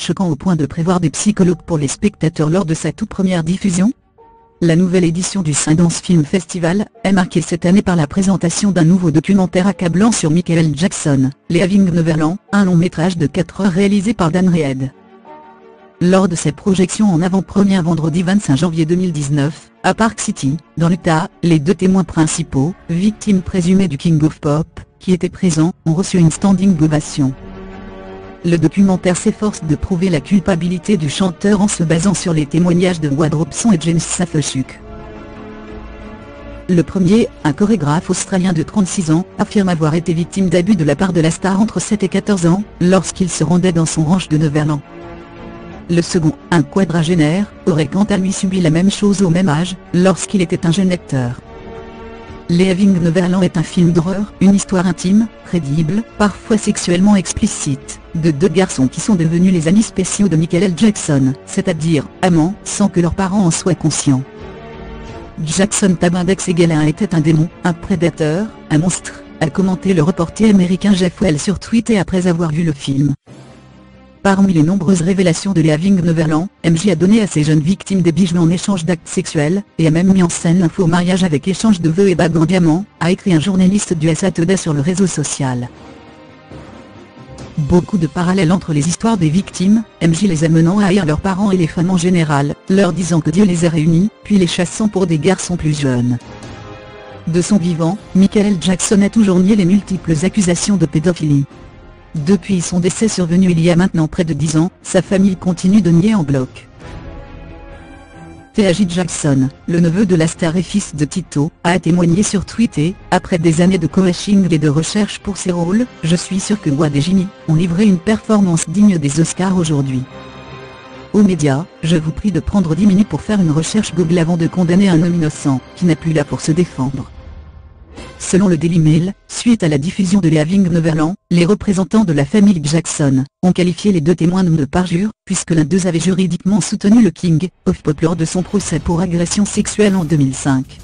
choquant au point de prévoir des psychologues pour les spectateurs lors de sa toute première diffusion? La nouvelle édition du Sundance Film Festival est marquée cette année par la présentation d'un nouveau documentaire accablant sur Michael Jackson, Leaving Neverland, un long métrage de 4 heures réalisé par Dan Reed. Lors de ses projections en avant-première vendredi 25 janvier 2019, à Park City, dans l'Utah, les 2 témoins principaux, victimes présumées du King of Pop, qui étaient présents, ont reçu une standing ovation. Le documentaire s'efforce de prouver la culpabilité du chanteur en se basant sur les témoignages de Wade Robson et James Safechuck. Le premier, un chorégraphe australien de 36 ans, affirme avoir été victime d'abus de la part de la star entre 7 et 14 ans, lorsqu'il se rendait dans son ranch de Neverland. Le second, un quadragénaire, aurait quant à lui subi la même chose au même âge, lorsqu'il était un jeune acteur. Leaving Neverland est un film d'horreur, une histoire intime, crédible, parfois sexuellement explicite, de 2 garçons qui sont devenus les amis spéciaux de Michael Jackson, c'est-à-dire amants, sans que leurs parents en soient conscients. Jackson Tabindex était un démon, un prédateur, un monstre, a commenté le reporter américain Jeff Wells sur Twitter après avoir vu le film. Parmi les nombreuses révélations de Leaving Neverland, MJ a donné à ses jeunes victimes des bijoux en échange d'actes sexuels, et a même mis en scène un faux mariage avec échange de vœux et bagues en diamant, a écrit un journaliste du USA Today sur le réseau social. Beaucoup de parallèles entre les histoires des victimes, MJ les amenant à haïr leurs parents et les femmes en général, leur disant que Dieu les a réunis, puis les chassant pour des garçons plus jeunes. De son vivant, Michael Jackson a toujours nié les multiples accusations de pédophilie. Depuis son décès survenu il y a maintenant près de 10 ans, sa famille continue de nier en bloc. T.J. Jackson, le neveu de la star et fils de Tito, a témoigné sur Twitter, après des années de coaching et de recherche pour ses rôles, « Je suis sûr que Wade et Jimmy ont livré une performance digne des Oscars aujourd'hui. Aux médias, je vous prie de prendre 10 minutes pour faire une recherche Google avant de condamner un homme innocent, qui n'a plus là pour se défendre. » Selon le Daily Mail, suite à la diffusion de Leaving Neverland, les représentants de la famille Jackson ont qualifié les 2 témoins de parjure, puisque l'un d'eux avait juridiquement soutenu le King of Pop lors de son procès pour agression sexuelle en 2005.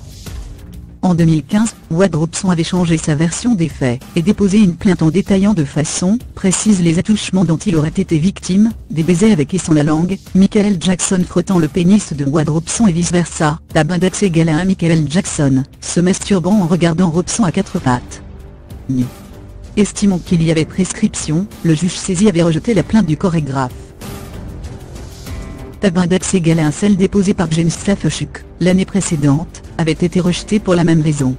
En 2015, Wade Robson avait changé sa version des faits, et déposé une plainte en détaillant de façon précise les attouchements dont il aurait été victime, des baisers avec et sans la langue, Michael Jackson frottant le pénis de Wade Robson et vice versa, Tabindex égale à un Michael Jackson, se masturbant en regardant Robson à 4 pattes. Nu. Estimant qu'il y avait prescription, le juge saisi avait rejeté la plainte du chorégraphe. Tabindex égale à un celle déposé par James Safechuck, l'année précédente, avait été rejeté pour la même raison.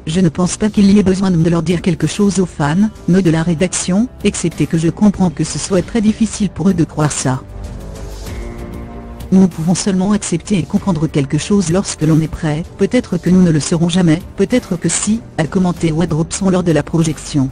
Je ne pense pas qu'il y ait besoin de leur dire quelque chose aux fans, de la rédaction, excepté que je comprends que ce soit très difficile pour eux de croire ça. Nous pouvons seulement accepter et comprendre quelque chose lorsque l'on est prêt, peut-être que nous ne le serons jamais, peut-être que si, a commenté Wade Robson lors de la projection.